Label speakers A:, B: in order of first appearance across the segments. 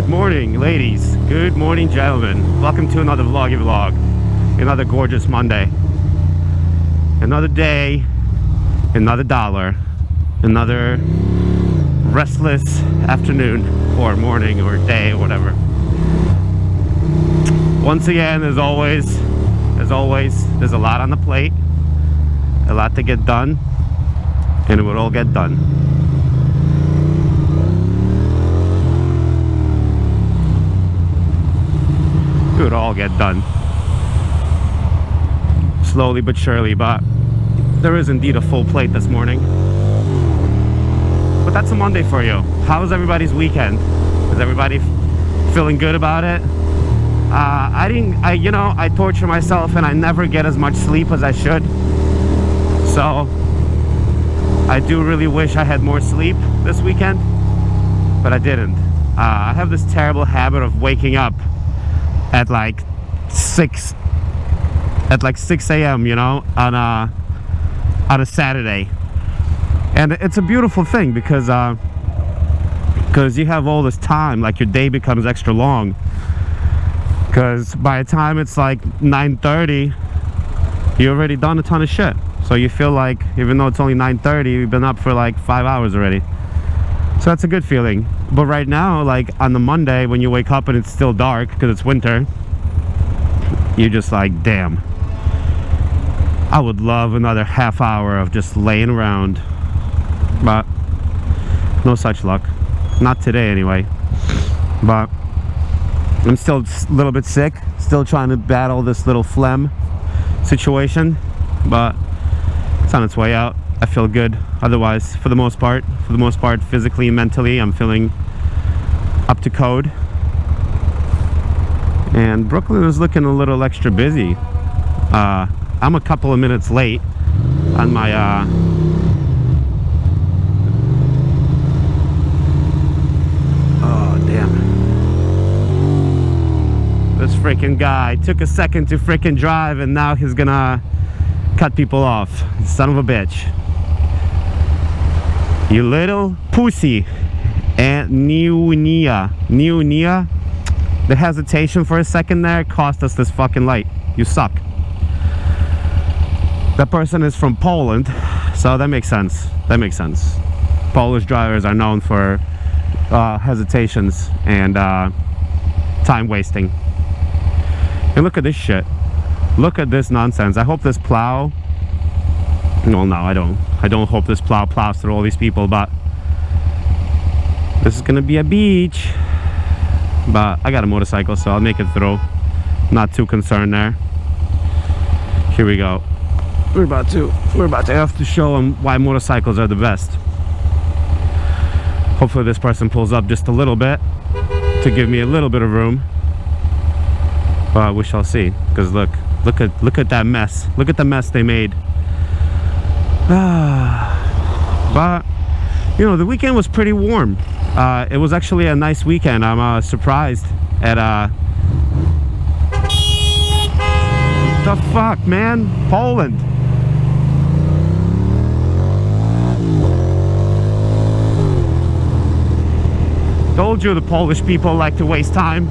A: Good morning, ladies. Good morning, gentlemen. Welcome to another vloggy vlog. Another gorgeous Monday. Another day, another dollar, another restless afternoon or morning or day or whatever. Once again, as always, there's a lot on the plate, a lot to get done, and it would all get done. It would all get done. Slowly but surely, but there is indeed a full plate this morning. But that's a Monday for you. How was everybody's weekend? Is everybody feeling good about it? I torture myself and I never get as much sleep as I should. So I do really wish I had more sleep this weekend, but I didn't. I have this terrible habit of waking up at like 6 a.m. on a Saturday, and it's a beautiful thing because you have all this time. Like, your day becomes extra long, because by the time it's like 9:30, you've already done a ton of shit. So you feel like, even though it's only 9:30, you've been up for like 5 hours already. So that's a good feeling. But right now, like on the Monday, when you wake up and it's still dark because it's winter, you're just like, damn, I would love another half hour of just laying around. But no such luck. Not today anyway. But I'm still a little bit sick, still trying to battle this little phlegm situation, but it's on its way out. I feel good. Otherwise, for the most part, physically and mentally, I'm feeling up to code. And Brooklyn is looking a little extra busy. I'm a couple of minutes late on my oh damn, this freaking guy took a second to freaking drive and now he's gonna cut people off. Son of a bitch. You little pussy. And Nia, the hesitation for a second there cost us this fucking light. You suck. That person is from Poland, so that makes sense. Polish drivers are known for hesitations and time wasting. And look at this shit. Look at this nonsense. I hope this plow... Well, no, I don't hope this plow plows through all these people, but this is gonna be a beach. But I got a motorcycle, so I'll make it through. Not too concerned there. Here we go. We're about to have to show them why motorcycles are the best. Hopefully this person pulls up just a little bit to give me a little bit of room. But we shall see. Because look at that mess. Look at the mess they made. But the weekend was pretty warm. It was actually a nice weekend. I'm surprised at the fuck, man? Poland. Told you the Polish people like to waste time.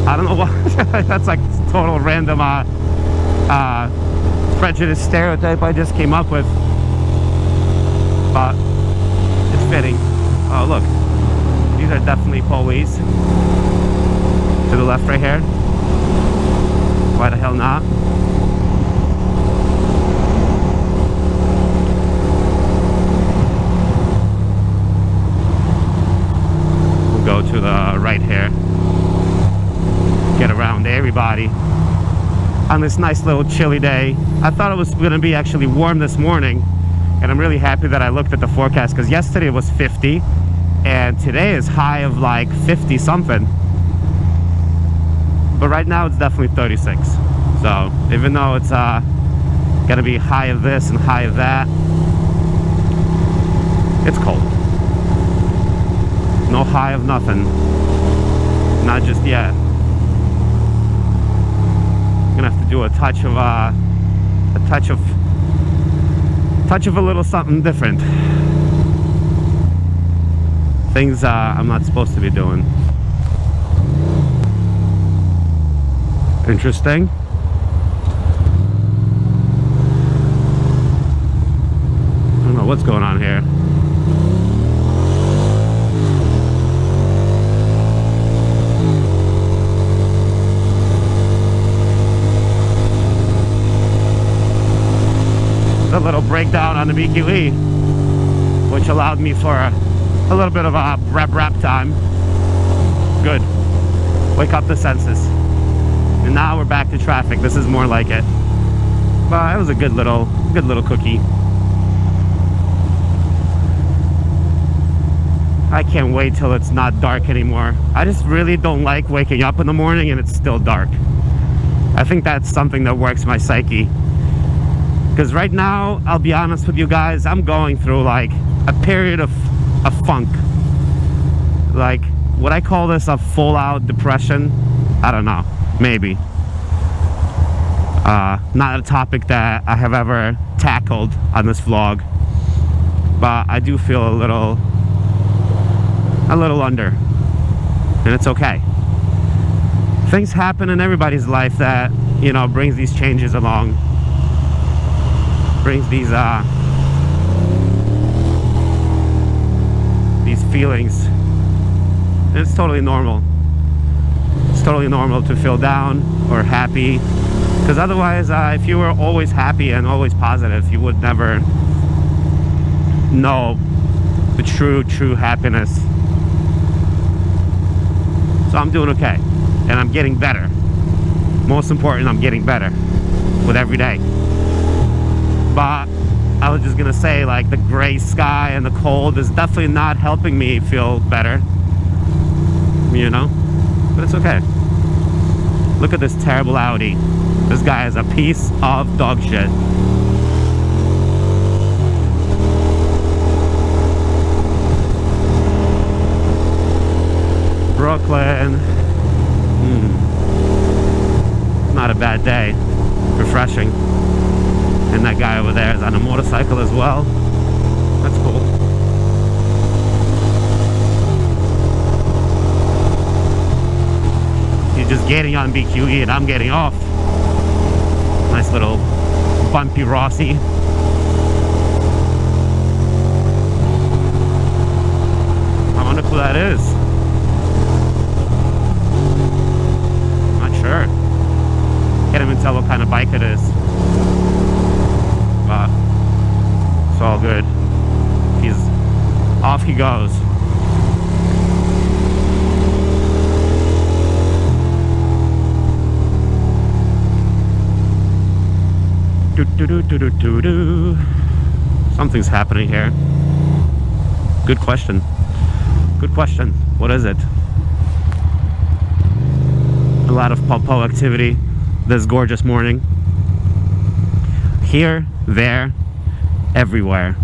A: I don't know why. That's like total random prejudice stereotype I just came up with. But it's fitting. Oh, look. These are definitely police. To the left right here. Why the hell not? We'll go to the right here. Get around everybody on this nice little chilly day. I thought it was going to be actually warm this morning, and I'm really happy that I looked at the forecast, because yesterday it was 50 and today is high of like 50 something. But right now it's definitely 36. So even though it's gonna be high of this and high of that, it's cold. No high of nothing. Not just yet. Gonna have to do a touch of a little something different. Things I'm not supposed to be doing. Interesting. I don't know what's going on here. A little breakdown on the BQE, which allowed me for a little bit of a rep time. Good. Wake up the senses. And now we're back to traffic. This is more like it. But it was a good little cookie. I can't wait till it's not dark anymore. I just really don't like waking up in the morning and it's still dark. I think that's something that works my psyche. Because right now, I'll be honest with you guys, I'm going through like a period of funk. Like, would I call this a full-out depression? I don't know. Maybe. Not a topic that I have ever tackled on this vlog. But I do feel a little under. And it's okay. Things happen in everybody's life that, you know, brings these changes along. Brings these feelings. And it's totally normal. It's totally normal to feel down or happy, because otherwise if you were always happy and always positive, you would never know the true happiness. So I'm doing okay, and I'm getting better. Most important, I'm getting better with every day. But I was just gonna say, like, the gray sky and the cold is definitely not helping me feel better, you know, but it's okay. Look at this terrible Audi. This guy is a piece of dog shit. Brooklyn. Not a bad day. Refreshing. And that guy over there is on a motorcycle as well. That's cool. He's just getting on BQE and I'm getting off. Nice little bumpy Rossi. I wonder who that is. Not sure. Can't even tell what kind of bike it is. But it's all good. Off he goes. Something's happening here. Good question. Good question. What is it? A lot of popo activity this gorgeous morning. Here, there, everywhere.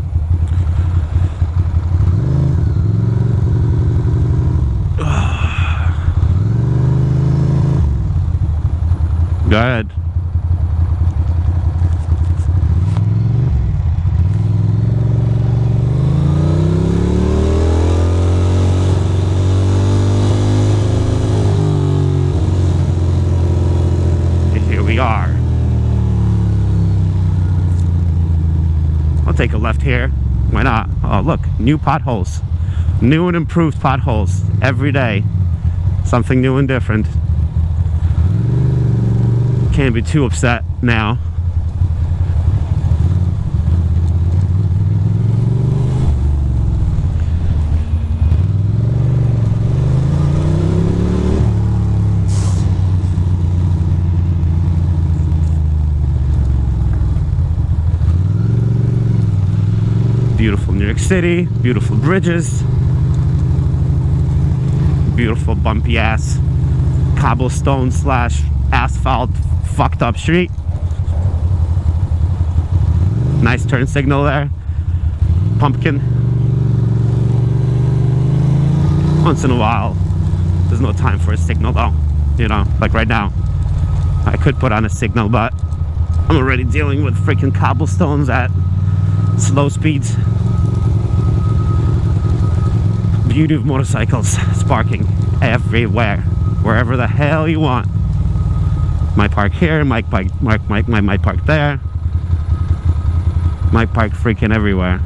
A: Good. Here we are. I'll take a left here. Why not? Oh, look, new potholes. New and improved potholes every day. Something new and different. Can't be too upset now. Beautiful New York City, beautiful bridges, beautiful bumpy ass cobblestone slash asphalt fucked up street. Nice turn signal there. Pumpkin. Once in a while. There's no time for a signal though. You know, like right now. I could put on a signal, but I'm already dealing with freaking cobblestones at slow speeds. Beauty of motorcycles. Sparking everywhere. Wherever the hell you want. Might park here, might park there. Might park freaking everywhere.